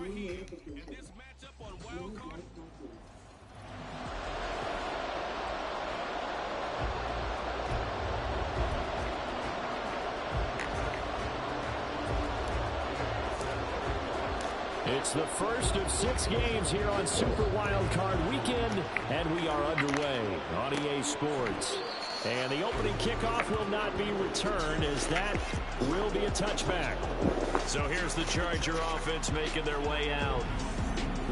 here in this matchup on Wild Card. It's the first of 6 games here on Super Wild Card Weekend, and we are underway on EA Sports. And the opening kickoff will not be returned, as that will be a touchback. So here's the Charger offense making their way out.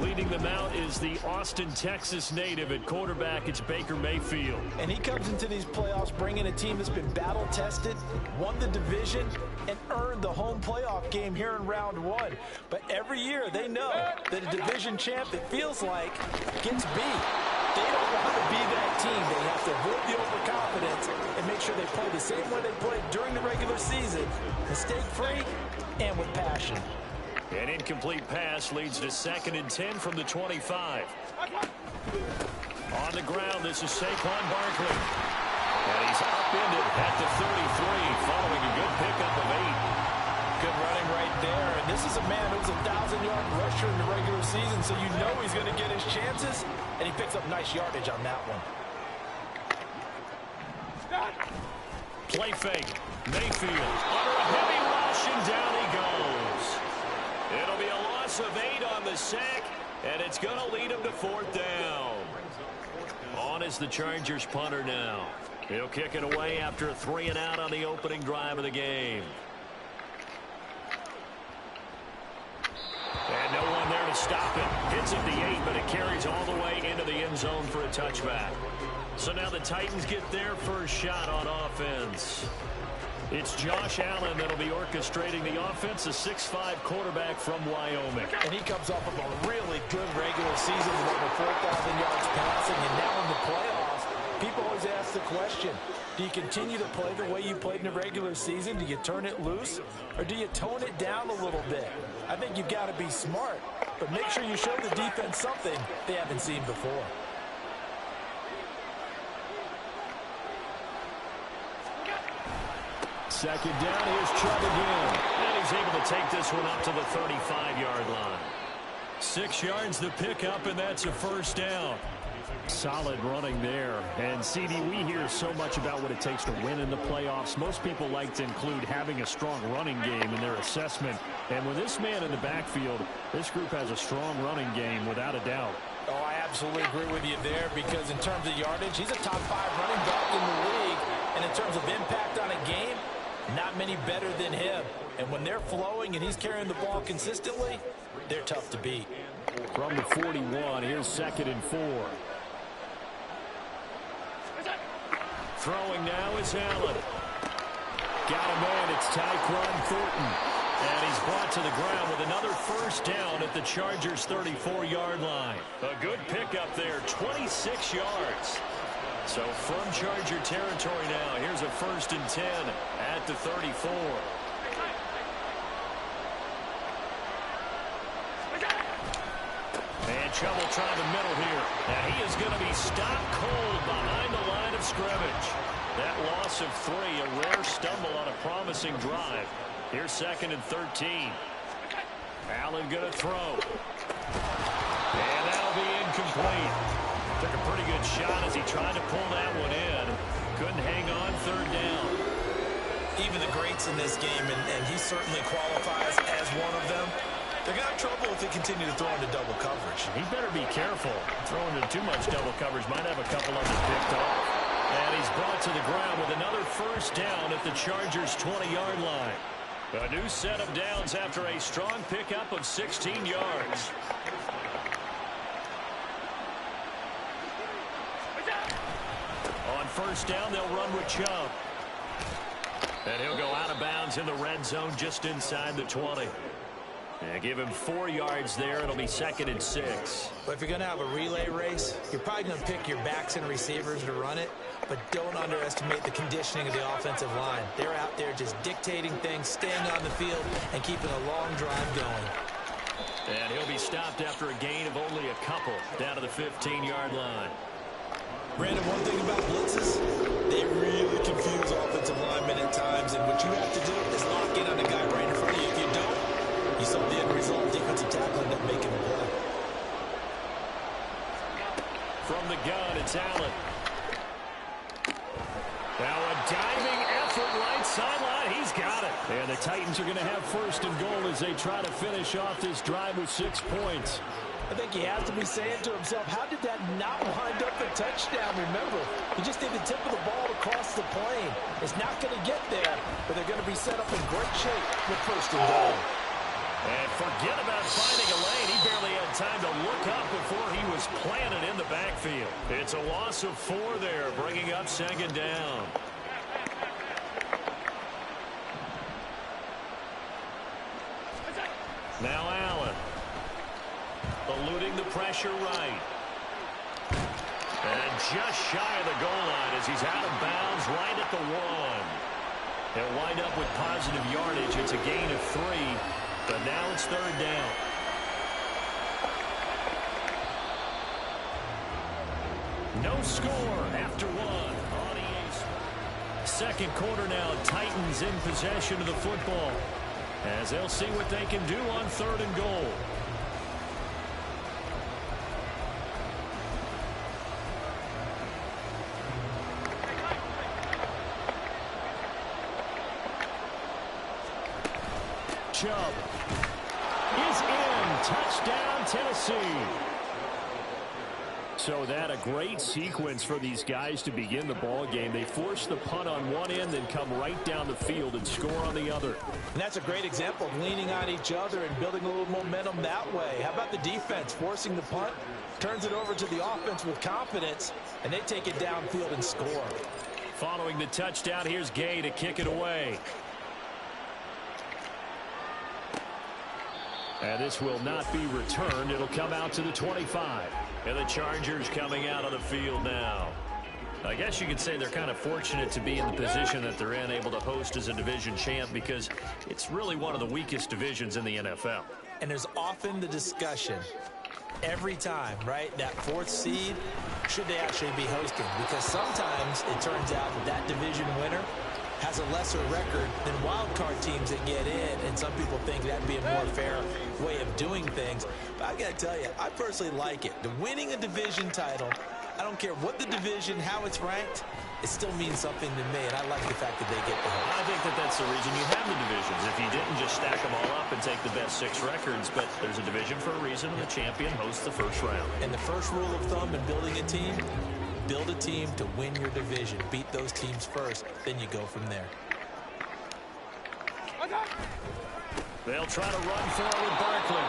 Leading them out is the Austin, Texas native. At quarterback, it's Baker Mayfield. And he comes into these playoffs bringing a team that's been battle-tested, won the division, and earned the home playoff game here in round 1. But every year they know that a division champ, it feels like, gets beat. They don't want to be that team. They have to avoid the overconfidence and make sure they play the same way they played during the regular season, mistake-free and with passion. An incomplete pass leads to 2nd and 10 from the 25. On the ground, this is Saquon Barkley. And he's upended at the 33, following a good pickup of 8. Good running right there. And this is a man who's a 1,000-yard rusher in the regular season, so you know he's going to get his chances. And he picks up nice yardage on that one. Play fake. Mayfield under a heavy rush, and down he goes. It'll be a loss of 8 on the sack, and it's going to lead him to 4th down. On is the Chargers punter now. He'll kick it away after a 3-and-out on the opening drive of the game. And no one there to stop it. Hits at the 8, but it carries all the way into the end zone for a touchback. So now the Titans get their first shot on offense. It's Josh Allen that'll be orchestrating the offense, a 6'5" quarterback from Wyoming. And he comes off of a really good regular season with over 4,000 yards passing, and now in the playoffs, people always ask the question, do you continue to play the way you played in the regular season? Do you turn it loose, or do you tone it down a little bit? I think you've got to be smart, but make sure you show the defense something they haven't seen before. Second down, here's Chubb again. And he's able to take this one up to the 35-yard line. 6 yards the pickup, and that's a 1st down. Solid running there. And, CD, we hear so much about what it takes to win in the playoffs. Most people like to include having a strong running game in their assessment. And with this man in the backfield, this group has a strong running game without a doubt. Oh, I absolutely agree with you there, because in terms of yardage, he's a top 5 running back in the league. And in terms of impact on a game, not many better than him. And when they're flowing and he's carrying the ball consistently, they're tough to beat. From the 41, here's 2nd and 4. Throwing now is Allen. Got a man, it's Tyquan Thornton. And he's brought to the ground with another 1st down at the Chargers' 34-yard line. A good pickup there, 26 yards. So from Charger territory now, here's a 1st and 10 at the 34. And Chubb will try the middle here. And he is going to be stopped cold behind the line of scrimmage. That loss of 3, a rare stumble on a promising drive. Here's 2nd and 13. Allen going to throw. And that'll be incomplete. Took a pretty good shot as he tried to pull that one in. Couldn't hang on, 3rd down. Even the greats in this game, and he certainly qualifies as one of them, they're going to have trouble if they continue to throw into double coverage. He better be careful. Throwing into too much double coverage might have a couple of them picked off. And he's brought to the ground with another 1st down at the Chargers' 20-yard line. A new set of downs after a strong pickup of 16 yards. On 1st down, they'll run with Chubb. And he'll go out of bounds in the red zone just inside the 20. And give him 4 yards there. It'll be 2nd and 6. But if you're going to have a relay race, you're probably going to pick your backs and receivers to run it. But don't underestimate the conditioning of the offensive line. They're out there just dictating things, staying on the field, and keeping a long drive going. And he'll be stopped after a gain of only a couple down to the 15-yard line. Brandon, one thing about blitzes, they really confuse offensive linemen at times. And what you have to do is lock in on the guy right in front of you. If you don't, you saw the end result. Defensive tackle ended up the gun, it's Allen. Now a diving effort right sideline. He's got it. And the Titans are going to have first and goal as they try to finish off this drive with 6 points. I think he has to be saying to himself, how did that not wind up a touchdown? Remember, he just did the tip of the ball across the plane. It's not going to get there, but they're going to be set up in great shape with first and goal. And forget about finding a lane. He barely had time to look up before he was planted in the backfield. It's a loss of 4 there, bringing up second down. Now Allen. Eluding the pressure right. And just shy of the goal line as he's out of bounds right at the 1. He'll wind up with positive yardage. It's a gain of 3. But now it's third down. No score after 1 on EA. Second quarter now. Titans in possession of the football as they'll see what they can do on third and goal. Chubb is in. Touchdown, Tennessee. So that a great sequence for these guys to begin the ball game. They force the punt on one end, then come right down the field and score on the other. And that's a great example of leaning on each other and building a little momentum that way. How about the defense forcing the punt, turns it over to the offense with confidence, and they take it downfield and score. Following the touchdown, here's Gay to kick it away. And this will not be returned. It'll come out to the 25. And the Chargers coming out on the field now. I guess you could say they're kind of fortunate to be in the position that they're in, able to host as a division champ, because it's really one of the weakest divisions in the NFL. And there's often the discussion every time, right, that 4th seed, should they actually be hosting? Because sometimes it turns out that that division winner has a lesser record than wild card teams that get in, and some people think that'd be a more fair way of doing things. But I gotta tell you, I personally like it. The winning a division title, I don't care what the division, how it's ranked, it still means something to me, and I like the fact that they get the host. I think that that's the reason you have the divisions. If you didn't, just stack them all up and take the best 6 records, but there's a division for a reason, and the champion hosts the first round. And the first rule of thumb in building a team, build a team to win your division. Beat those teams first, then you go from there. They'll try to run for it with Barkley.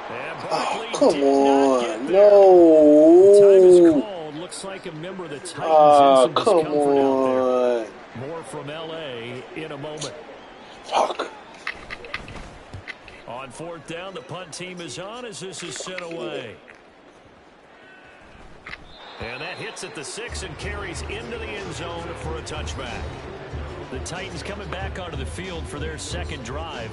And Barkley come did not get on, there. no. Time is called. Looks like a member of the Titans in some discomfort out there. More from L.A. in a moment. Fuck. On 4th down, the punt team is on as this is sent away. And that hits at the 6 and carries into the end zone for a touchback. The Titans coming back onto the field for their second drive.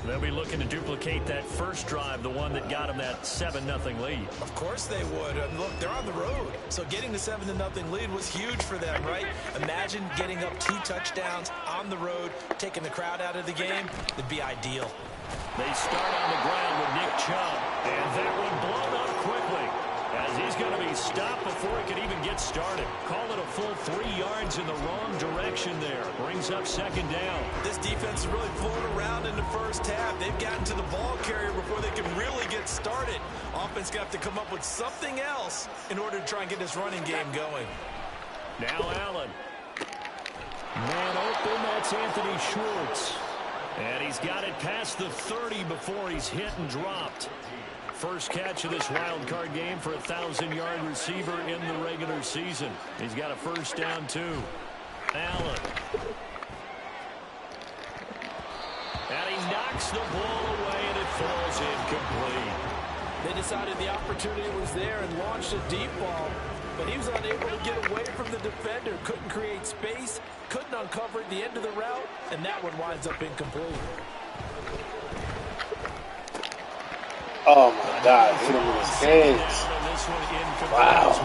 They'll be looking to duplicate that first drive, the one that got them that 7-0 lead. Of course they would. Look, they're on the road. So getting the 7-0 lead was huge for them, right? Imagine getting up 2 touchdowns on the road, taking the crowd out of the game. It'd be ideal. They start on the ground with Nick Chubb. And that one blown up quickly, as he's going to be stopped before he could even get started. Call it a full 3 yards in the wrong direction there. Brings up second down. This defense is really floating around in the first half. They've gotten to the ball carrier before they can really get started. Offense got to come up with something else in order to try and get this running game going. Now Allen. Man open, that's Anthony Schwartz. And he's got it past the 30 before he's hit and dropped. First catch of this wild card game for a 1,000-yard receiver in the regular season. He's got a first down, too. Allen. And he knocks the ball away, and it falls incomplete. They decided the opportunity was there and launched a deep ball, but he was unable to get away from the defender. Couldn't create space, couldn't uncover at the end of the route, and that one winds up incomplete. Oh my God, hit him with his hands. Wow.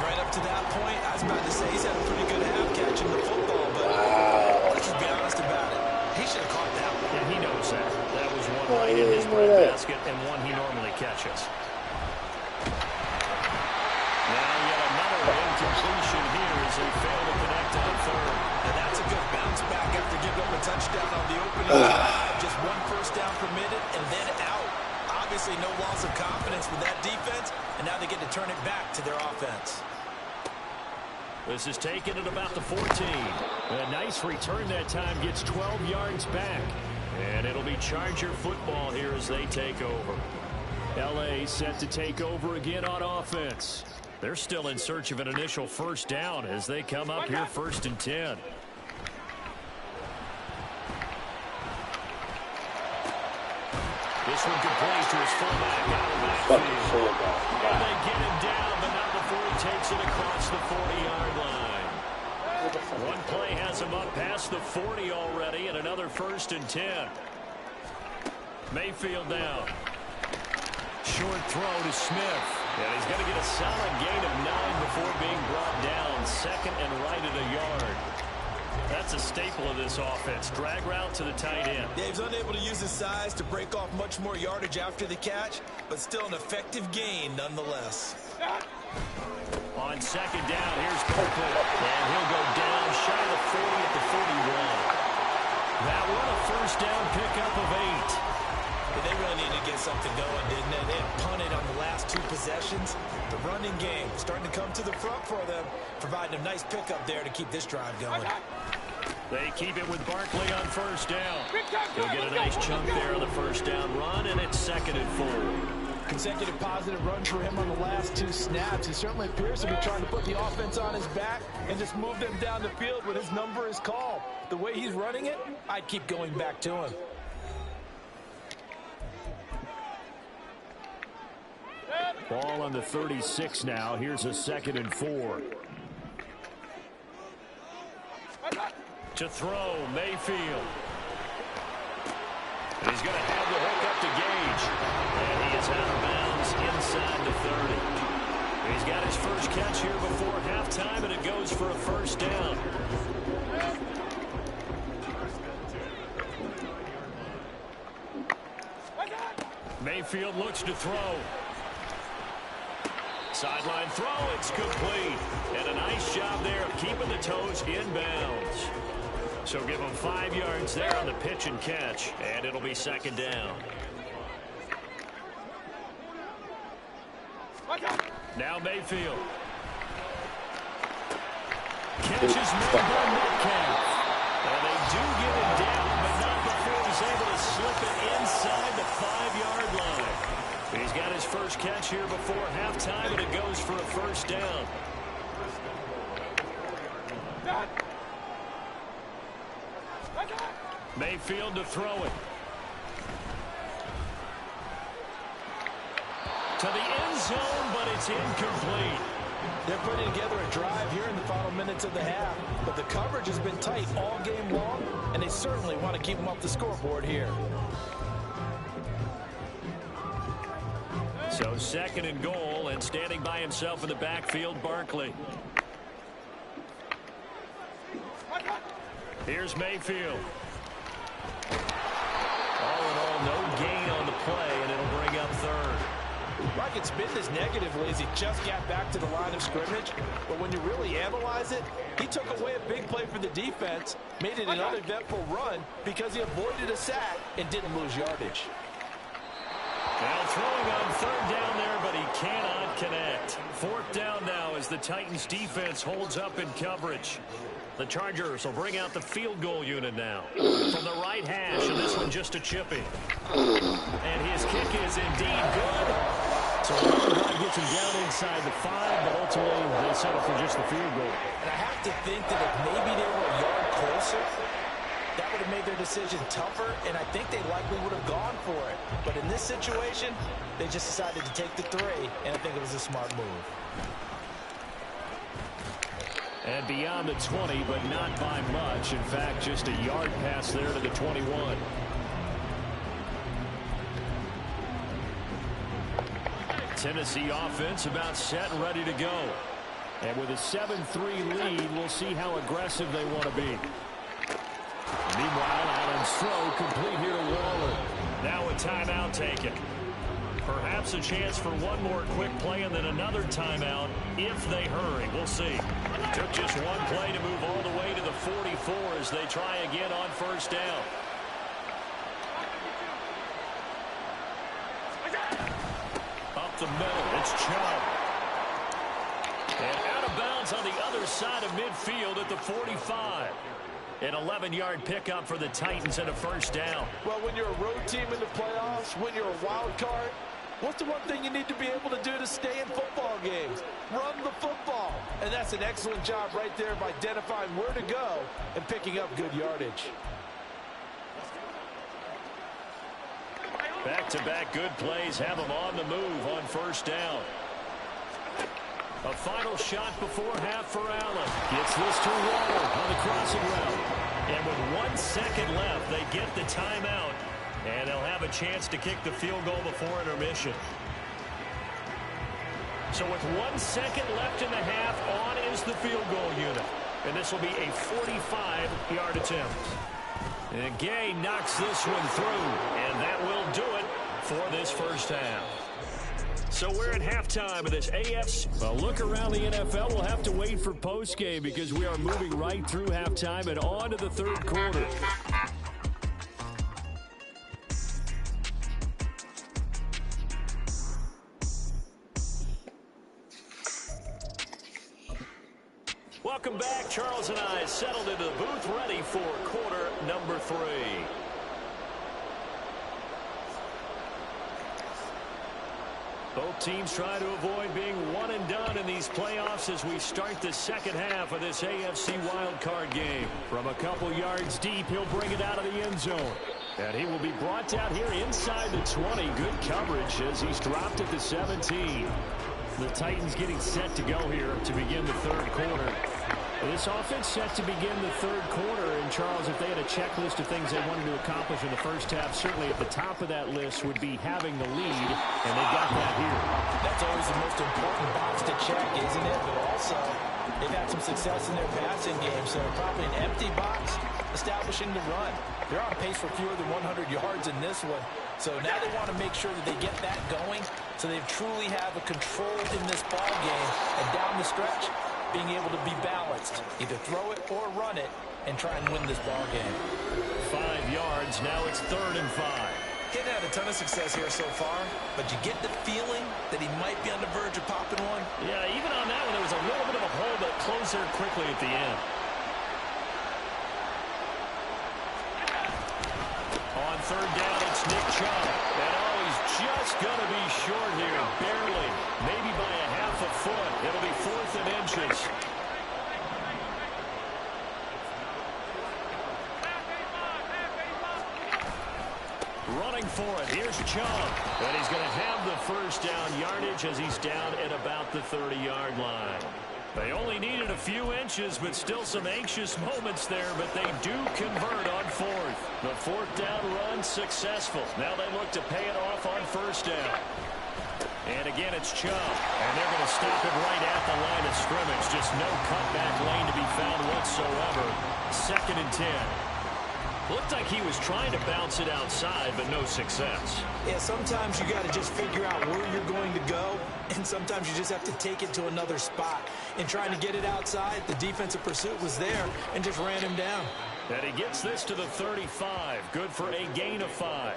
Right up to that point, I was about to say he's had a pretty good half catching the football, but let's just be honest about it. He should have caught that one. Yeah, he knows that. That was one right in his breadbasket and one he normally catches. Now as they fail to connect on third. And that's a good bounce back after giving up a touchdown on the opening drive. Just one first down permitted and then out. Obviously no loss of confidence with that defense, and now they get to turn it back to their offense. This is taken at about the 14. A nice return that time, gets 12 yards back. And it'll be Charger football here as they take over. L.A. set to take over again on offense. They're still in search of an initial first down as they come up here 1st and 10. This one complete to his fullback out of backfield. And they get him down, but not before he takes it across the 40-yard line. One play has him up past the 40 already, and another 1st and 10. Mayfield down. Short throw to Smith. And he's going to get a solid gain of 9 before being brought down. Second and right at a yard. That's a staple of this offense. Drag route to the tight end. Dave's unable to use his size to break off much more yardage after the catch, but still an effective gain nonetheless. On 2nd down, here's Copeland. And he'll go down shy of the 40 at the 41. That one a first down pickup of 8. But they really needed to get something going, didn't they? They had punted on the last 2 possessions. The running game starting to come to the front for them, providing a nice pickup there to keep this drive going. They keep it with Barkley on first down. He'll get a nice chunk there on the first down run, and it's 2nd and 4. Consecutive positive runs for him on the last 2 snaps. He certainly appears to be trying to put the offense on his back and just move them down the field when his number is called. The way he's running it, I'd keep going back to him. Ball on the 36 now. Here's a 2nd and 4. To throw, Mayfield. And he's going to have the hook up to Gage. And he is out of bounds inside the 30. He's got his first catch here before halftime, and it goes for a first down. Mayfield looks to throw. Sideline throw, it's complete. And a nice job there of keeping the toes inbounds. So give him 5 yards there on the pitch and catch, and it'll be 2nd down. Now Mayfield. Catches made by Metcalf. And they do get him down, but not before he's able to slip it inside the 5-yard line. He's got his first catch here before halftime, and it goes for a first down. Mayfield to throw it. To the end zone, but it's incomplete. They're putting together a drive here in the final minutes of the half, but the coverage has been tight all game long, and they certainly want to keep them off the scoreboard here. So 2nd and goal, and standing by himself in the backfield, Barkley. Here's Mayfield. All in all, no gain on the play, and it'll bring up 3rd. Like it's been this negatively as he just got back to the line of scrimmage, but when you really analyze it, he took away a big play for the defense, made it an uneventful run because he avoided a sack and didn't lose yardage. Now throwing on 3rd down there, but he cannot connect. 4th down now as the Titans defense holds up in coverage. The Chargers will bring out the field goal unit now. From the right hash, and this one just a chippy. And his kick is indeed good. So Ryan gets him down inside the 5, but ultimately they settle for just the field goal. And I have to think that if maybe they were a yard closer, that would have made their decision tougher, and I think they likely would have gone for it. But in this situation, they just decided to take the 3, and I think it was a smart move. And beyond the 20, but not by much. In fact, just a yard pass there to the 21. Tennessee offense about set and ready to go. And with a 7-3 lead, we'll see how aggressive they want to be. Meanwhile, Allen's throw complete here to Waller. Now a timeout taken. Perhaps a chance for one more quick play and then another timeout if they hurry. We'll see. Took just one play to move all the way to the 44 as they try again on first down. Up the middle, it's Chubb. And out of bounds on the other side of midfield at the 45. An 11-yard pickup for the Titans and a first down. Well, when you're a road team in the playoffs, when you're a wild card, what's the one thing you need to be able to do to stay in football games? Run the football. And that's an excellent job right there of identifying where to go and picking up good yardage. Back-to-back good plays have them on the move on first down. A final shot before half for Allen. Gets this to Waddle on the crossing route. And with 1 second left, they get the timeout. And they'll have a chance to kick the field goal before intermission. So with 1 second left in the half, on is the field goal unit. And this will be a 45-yard attempt. And Gay knocks this one through. And that will do it for this first half. So we're at halftime of this AFC. Well, look around the NFL. We'll have to wait for postgame because we are moving right through halftime and on to the third quarter. Welcome back. Charles and I settled into the booth ready for quarter number 3. Both teams try to avoid being one and done in these playoffs as we start the second half of this AFC wildcard game. From a couple yards deep, he'll bring it out of the end zone. And he will be brought down here inside the 20. Good coverage as he's dropped at the 17. The Titans getting set to go here to begin the third quarter. This offense set to begin the third quarter. And, Charles, if they had a checklist of things they wanted to accomplish in the first half, certainly at the top of that list would be having the lead, and they got that here. That's always the most important box to check, isn't it? But also, they've had some success in their passing game, so probably an empty box establishing the run. They're on pace for fewer than 100 yards in this one, so now they want to make sure that they get that going so they truly have a control in this ball game, and down the stretch, being able to be balanced, either throw it or run it, and try and win this ball game. 5 yards, now it's 3rd and 5. Getting had a ton of success here so far, but you get the feeling that he might be on the verge of popping one. Yeah, even on that one, there was a little bit of a hole that closed there quickly at the end. On 3rd down, it's Nick Chubb. And he's just going to be short here, barely, maybe by a half a foot. It'll be 4th and inches. Running for it, here's Chubb. And he's going to have the first down yardage as he's down at about the 30-yard line. They only needed a few inches, but still some anxious moments there, but they do convert on 4th. The 4th down run successful. Now they look to pay it off on first down. And again, it's Chubb. And they're going to stop it right at the line of scrimmage. Just no cutback lane to be found whatsoever. 2nd and 10. Looked like he was trying to bounce it outside, but no success. Yeah, sometimes you got to just figure out where you're going to go, and sometimes you just have to take it to another spot. In trying to get it outside, the defensive pursuit was there and just ran him down. And he gets this to the 35. Good for a gain of 5.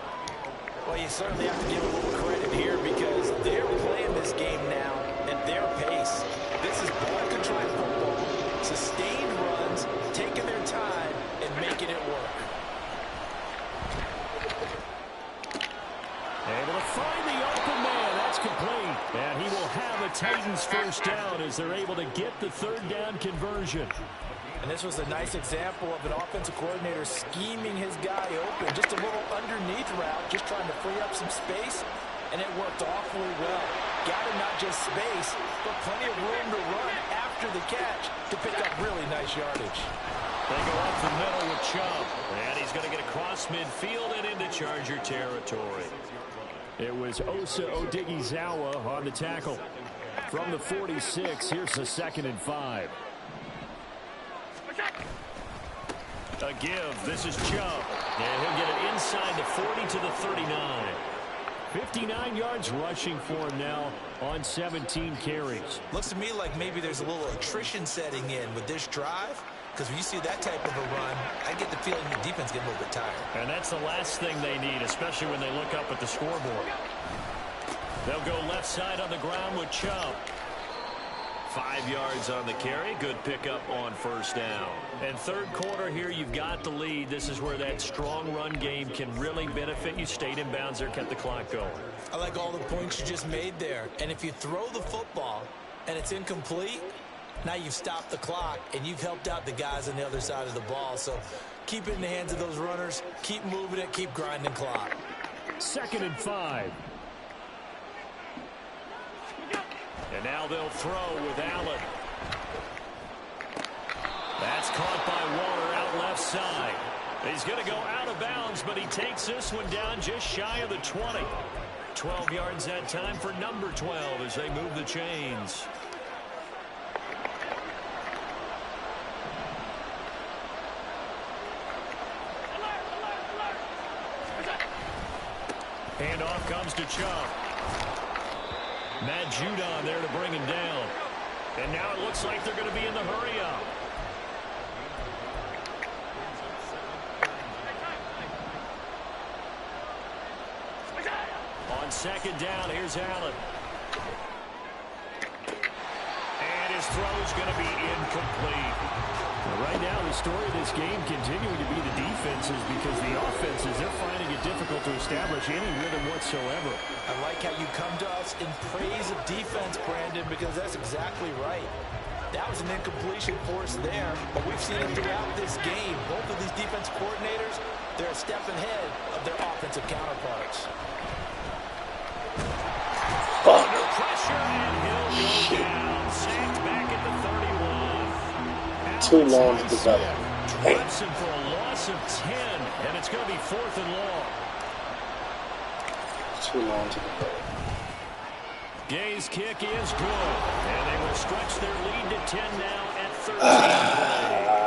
Well, you certainly have to give a little credit here because they're playing this game now at their pace. This is ball control football, sustained runs, taking their time, and making it work. Able to find the open man. That's complete. And he will have a Titans first down as they're able to get the 3rd down conversion. And this was a nice example of an offensive coordinator scheming his guy open. Just a little underneath route, just trying to free up some space, and it worked awfully well. Got him not just space, but plenty of room to run after the catch to pick up really nice yardage. They go up the middle with Chubb, and he's going to get across midfield and into Charger territory. It was Osa Odighizuwa on the tackle. From the 46, here's the 2nd and 5. A give. This is Chubb. And he'll get it inside the 40 to the 39. 59 yards rushing for him now on 17 carries. Looks to me like maybe there's a little attrition setting in with this drive. Because when you see that type of a run, I get the feeling the defense getting a little bit tired. And that's the last thing they need, especially when they look up at the scoreboard. They'll go left side on the ground with Chubb. 5 yards on the carry. Good pickup on first down. And third quarter here, you've got the lead. This is where that strong run game can really benefit you. Stayed in bounds there, kept the clock going. I like all the points you just made there. And if you throw the football and it's incomplete, now you've stopped the clock and you've helped out the guys on the other side of the ball. So keep it in the hands of those runners. Keep moving it. Keep grinding clock. 2nd and 5. And now they'll throw with Allen. That's caught by Waller out left side. He's going to go out of bounds, but he takes this one down just shy of the 20. 12 yards that time for number 12 as they move the chains. Handoff comes to Chubb. Matt Judon there to bring him down. And now it looks like they're going to be in the hurry-up. On 2nd down, here's Allen. And his throw's going to be incomplete. Right now, the story of this game continuing to be the defenses because the offenses, they're finding it difficult to establish any rhythm whatsoever. I like how you come to us in praise of defense, Brandon, because that's exactly right. That was an incompletion for us there, but we've seen it throughout this game. Both of these defense coordinators, they're a step ahead of their offensive counterparts. Under pressure, and he'll go down. Sacked back at the 31. Too long to develop. Drops him for a loss of 10, and it's going to be 4th and long. Too long to develop. Gay's kick is good, and they will stretch their lead to 10 now at 13.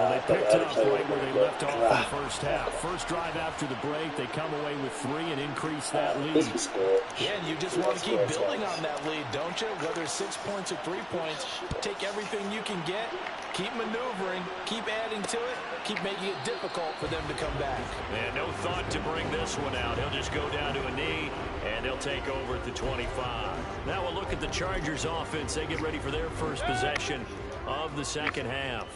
Well, they picked up right where they left off in the first half. First drive after the break, they come away with 3 and increase that lead. This was good. Yeah, and you just want to keep building on that lead, don't you? Whether it's 6 points or 3 points, take everything you can get, keep maneuvering, keep adding to it, keep making it difficult for them to come back. And no thought to bring this one out. He'll just go down to a knee, and they'll take over at the 25. Now we'll look at the Chargers offense. They get ready for their first possession of the second half.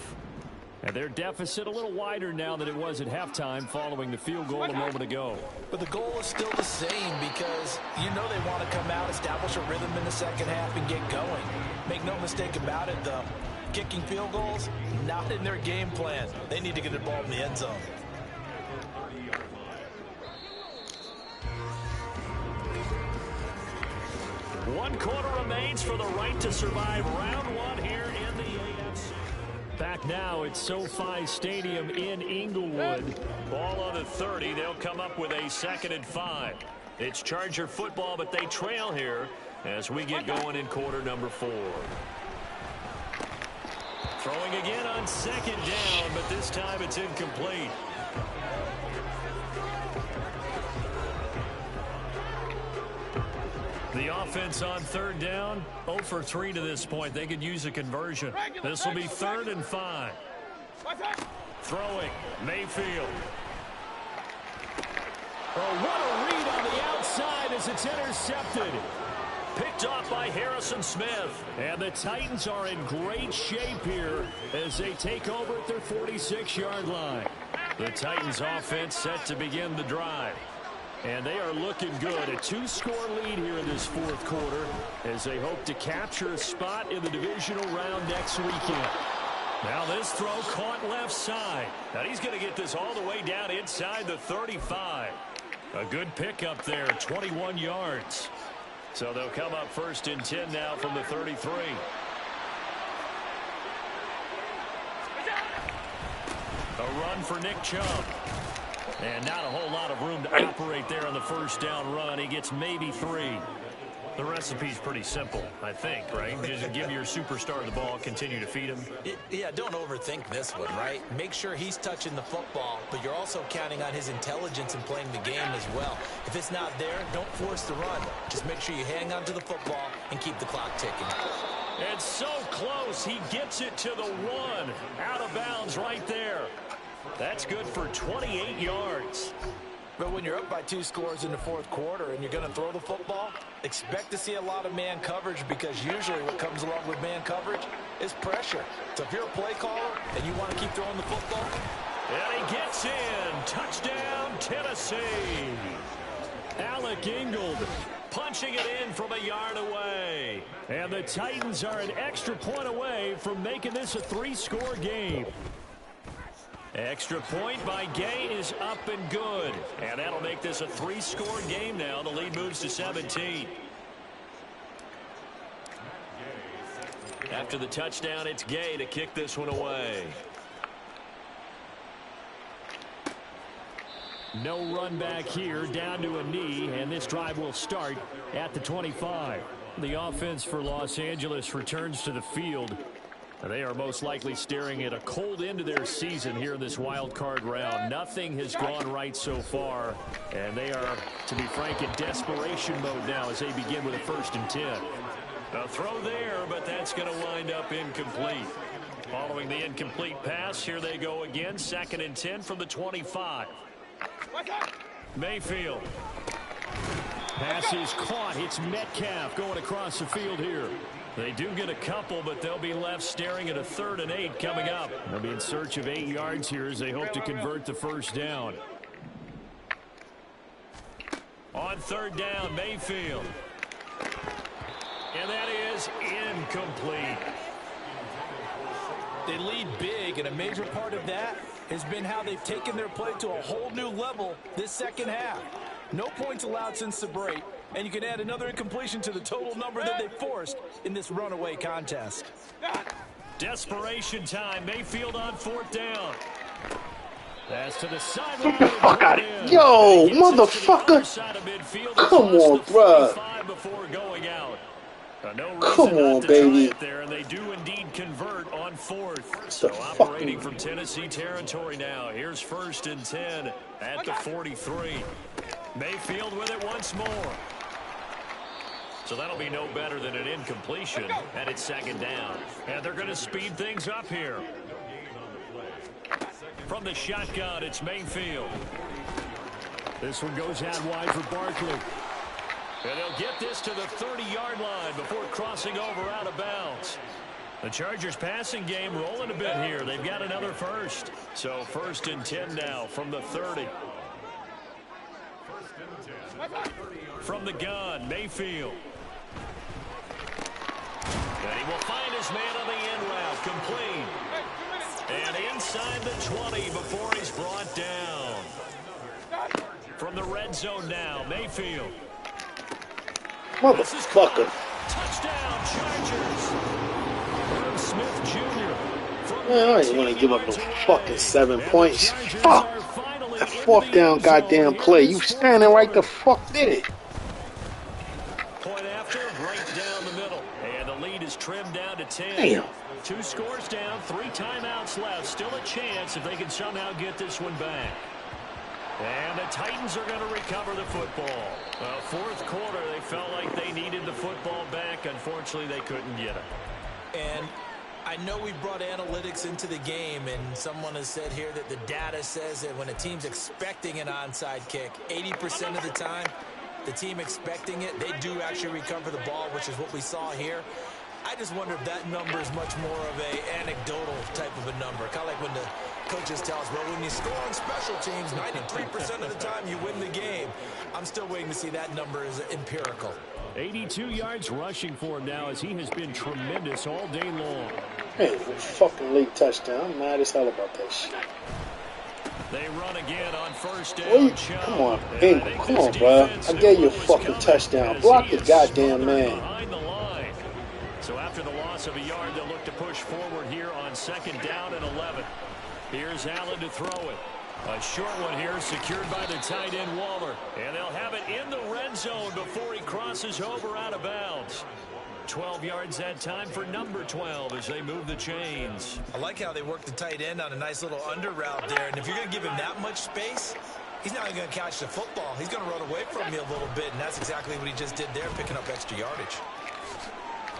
And their deficit a little wider now than it was at halftime following the field goal a moment ago. But the goal is still the same because you know they want to come out, establish a rhythm in the second half, and get going. Make no mistake about it, though. Kicking field goals, not in their game plan. They need to get the ball in the end zone. One quarter remains for the right to survive round 1 here in the AFC. Back now at SoFi Stadium in Inglewood. Ball on the 30. They'll come up with a 2nd and 5. It's Charger football, but they trail here as we get going in quarter number 4. Throwing again on 2nd down, but this time it's incomplete. The offense on 3rd down, 0 for 3 to this point. They could use a conversion. This will be 3rd and 5. Throwing, Mayfield. Oh, what a read on the outside as it's intercepted. Picked off by Harrison Smith. And the Titans are in great shape here as they take over at their 46-yard line. The Titans offense set to begin the drive. And they are looking good. A 2-score lead here in this 4th quarter as they hope to capture a spot in the divisional round next weekend. Now this throw caught left side. Now he's going to get this all the way down inside the 35. A good pickup there, 21 yards. So they'll come up 1st and 10 now from the 33. A run for Nick Chubb. And not a whole lot of room to operate there on the 1st down run. He gets maybe 3. The recipe's pretty simple, I think, right? Just give your superstar the ball, continue to feed him. Yeah, don't overthink this one, right? Make sure he's touching the football, but you're also counting on his intelligence in playing the game as well. If it's not there, don't force the run. Just make sure you hang on to the football and keep the clock ticking. It's so close. He gets it to the 1. Out of bounds right there. That's good for 28 yards. But when you're up by 2 scores in the 4th quarter and you're going to throw the football, expect to see a lot of man coverage, because usually what comes along with man coverage is pressure. So if you're a play caller and you want to keep throwing the football. And he gets in. Touchdown, Tennessee. Alec Ingold punching it in from a yard away. And the Titans are an extra point away from making this a 3-score game. Extra point by Gay is up and good. And that'll make this a 3-score game now. The lead moves to 17. After the touchdown, it's Gay to kick this one away. No run back here, down to a knee, and this drive will start at the 25. The offense for Los Angeles returns to the field. They are most likely staring at a cold end to their season here in this wild card round. Nothing has gone right so far, and they are, to be frank, in desperation mode now as they begin with a 1st and 10. A throw there, but that's going to wind up incomplete. Following the incomplete pass, here they go again. 2nd and 10 from the 25. Mayfield. Pass is caught. It's Metcalf going across the field here. They do get a couple, but they'll be left staring at a 3rd and 8 coming up. They'll be in search of 8 yards here as they hope to convert the 1st down. On 3rd down, Mayfield. And that is incomplete. They lead big, and a major part of that has been how they've taken their play to a whole new level this 2nd half. No points allowed since the break, and you can add another incompletion to the total number that they forced in this runaway contest. Desperation time. Mayfield on 4th down. That's to the side. Get the fuck out of here. Yo, motherfucker. Come on, bruh. Before going out. No Come on, baby. There, and they do indeed convert on 4th. So operating from Tennessee territory now. Here's 1st and 10 at the 43. Mayfield with it once more. So that'll be no better than an incompletion, and it's 2nd down. And they're going to speed things up here. From the shotgun, it's Mayfield. This one goes out wide for Barkley. And they'll get this to the 30-yard line before crossing over out of bounds. The Chargers passing game rolling a bit here. They've got another 1st. So 1st and 10 now from the 30. From the gun, Mayfield. And he will find his man on the end route, complete. And inside the 20 before he's brought down. From the red zone now, Mayfield. Motherfucker. Touchdown, Chargers. Herb Smith Jr. Man, I didn't want to give up no fucking 7 points. Fuck. That 4th down goddamn play. You standing right the fuck did it. Point after, right down the middle. And the lead is trimmed down to 10. Damn. 2 scores down, 3 timeouts left. Still a chance if they can somehow get this one back. And the Titans are going to recover the football. 4th quarter, they felt like they needed the football back. Unfortunately, they couldn't get it. And I know we brought analytics into the game, and someone has said here that the data says that when a team's expecting an onside kick, 80% of the time, the team expecting it, they do actually recover the ball, which is what we saw here. I just wonder if that number is much more of a anecdotal type of a number. Kind of like when the coaches tell us, well, when you score on special teams, 93% of the time you win the game. I'm still waiting to see that number is empirical. 82 yards rushing for him now as he has been tremendous all day long. Hey, fucking late touchdown. I'm mad as hell about that shit. They run again on 1st down. Well, come on, Ingle. Come on, bro. I gave you a fucking touchdown. Block the goddamn man. So after the loss of a yard, they'll look to push forward here on 2nd down and 11. Here's Allen to throw it. A short one here secured by the tight end Waller. And they'll have it in the red zone before he crosses over out of bounds. 12 yards that time for number 12 as they move the chains. I like how they work the tight end on a nice little under route there. And if you're going to give him that much space, he's not going to catch the football. He's going to run away from you a little bit, and that's exactly what he just did there, picking up extra yardage.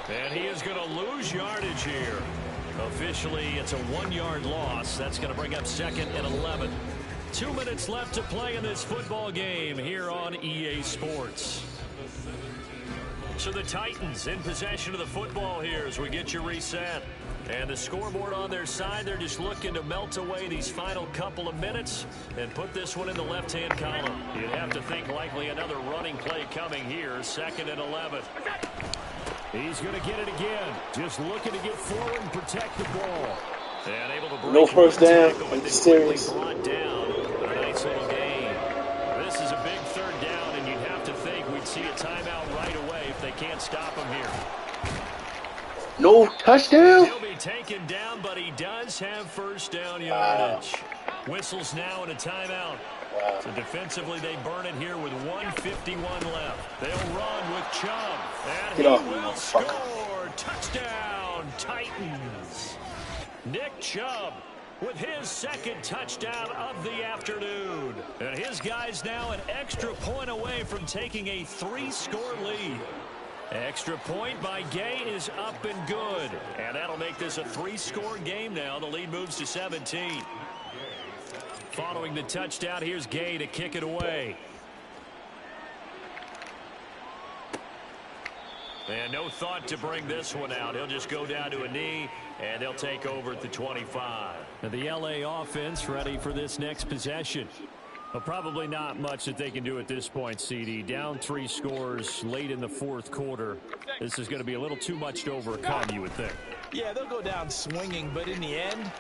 And he is going to lose yardage here. Officially, it's a 1-yard loss. That's going to bring up 2nd and 11. 2 minutes left to play in this football game here on EA Sports. So the Titans in possession of the football here as we get you reset. And the scoreboard on their side, they're just looking to melt away these final couple of minutes and put this one in the left-hand column. You'd have to think likely another running play coming here, 2nd and 11. He's going to get it again. Just looking to get forward and protect the ball. And able to break no first down in the series. Brought down. A nice little gain. This is a big 3rd down, and you'd have to think we'd see a timeout right away if they can't stop him here. No touchdown? He'll be taken down, but he does have first down yardage. Whistles now and a timeout. So defensively, they burn it here with 1:51 left. They'll run with Chubb. And he will score. Touchdown, Titans. Nick Chubb with his 2nd touchdown of the afternoon. And his guys now an extra point away from taking a 3-score lead. Extra point by Gay is up and good. And that'll make this a 3-score game now. The lead moves to 17. Following the touchdown, here's Gay to kick it away. And no thought to bring this one out. He'll just go down to a knee, and they'll take over at the 25. Now the LA offense ready for this next possession. Well, probably not much that they can do at this point, CD. Down 3 scores late in the 4th quarter. This is going to be a little too much to overcome, you would think. Yeah, they'll go down swinging, but in the end,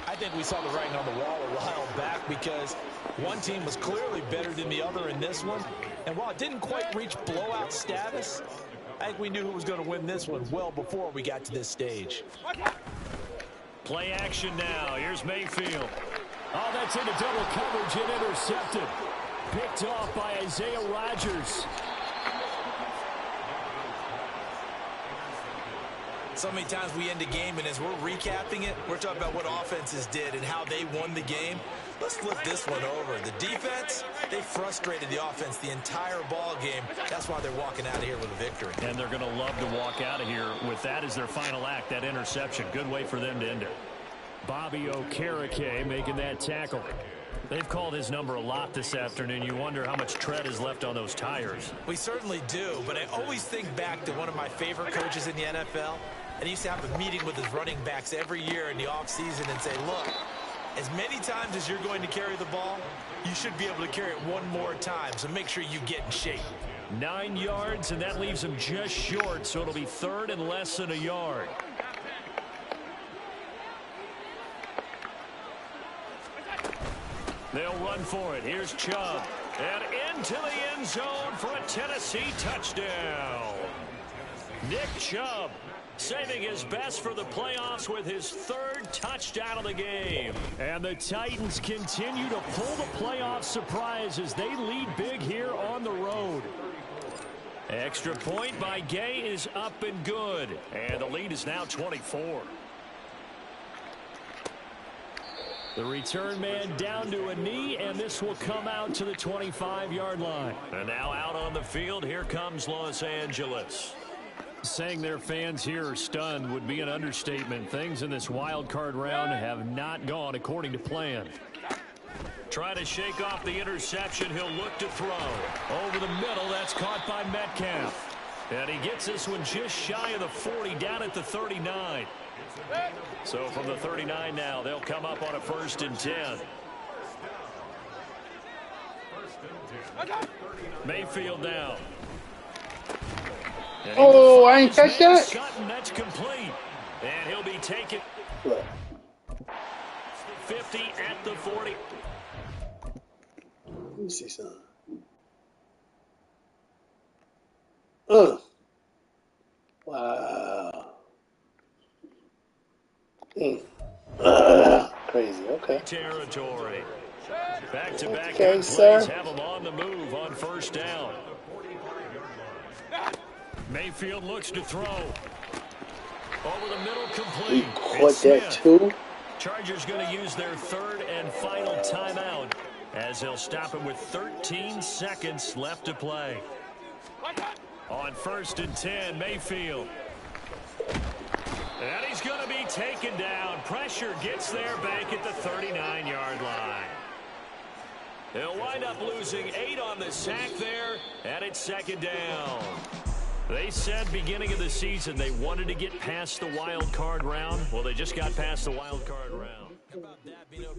I think we saw the writing on the wall a while back because one team was clearly better than the other in this one. And while it didn't quite reach blowout status, I think we knew who was going to win this one well before we got to this stage. Play action now. Here's Mayfield. Oh, that's into double coverage and intercepted. Picked off by Isaiah Rodgers. So many times we end a game, and as we're recapping it, we're talking about what offenses did and how they won the game. Let's flip this one over. The defense, they frustrated the offense the entire ball game. That's why they're walking out of here with a victory. And they're going to love to walk out of here with that as their final act, that interception. Good way for them to end it. Bobby Okereke making that tackle. They've called his number a lot this afternoon. You wonder how much tread is left on those tires. We certainly do, but I always think back to one of my favorite coaches in the NFL. And he used to have a meeting with his running backs every year in the offseason and say, look, as many times as you're going to carry the ball, you should be able to carry it one more time. So make sure you get in shape. 9 yards, and that leaves him just short, so it'll be 3rd and less than a yard. They'll run for it. Here's Chubb. And into the end zone for a Tennessee touchdown. Nick Chubb saving his best for the playoffs with his 3rd touchdown of the game. And the Titans continue to pull the playoff surprise as they lead big here on the road. Extra point by Gay is up and good. And the lead is now 24. The return man down to a knee, and this will come out to the 25-yard line. And now out on the field, here comes Los Angeles. Saying their fans here are stunned would be an understatement. Things in this wild card round have not gone according to plan. Trying to shake off the interception. He'll look to throw. Over the middle, that's caught by Metcalf. And he gets this one just shy of the 40, down at the 39. So from the 39 now, they'll come up on a 1st and 10. Mayfield now. Oh, I ain't catch that. Sutton, that's complete. And he'll be taken. 50 at the 40. Let me see something. Wow. Crazy, okay. Territory. Back-to-back Okay, good sir. plays have him on the move on first down. Mayfield looks to throw. Over the middle, complete. He It's caught that Smith. too. Chargers going to use their third and final timeout as they'll stop him with 13 seconds left to play. On 1st and 10, Mayfield. And he's going to be taken down. Pressure gets there back at the 39-yard line. They'll wind up losing 8 on the sack there, and it's 2nd down. They said beginning of the season they wanted to get past the wild card round. Well, they just got past the wild card round.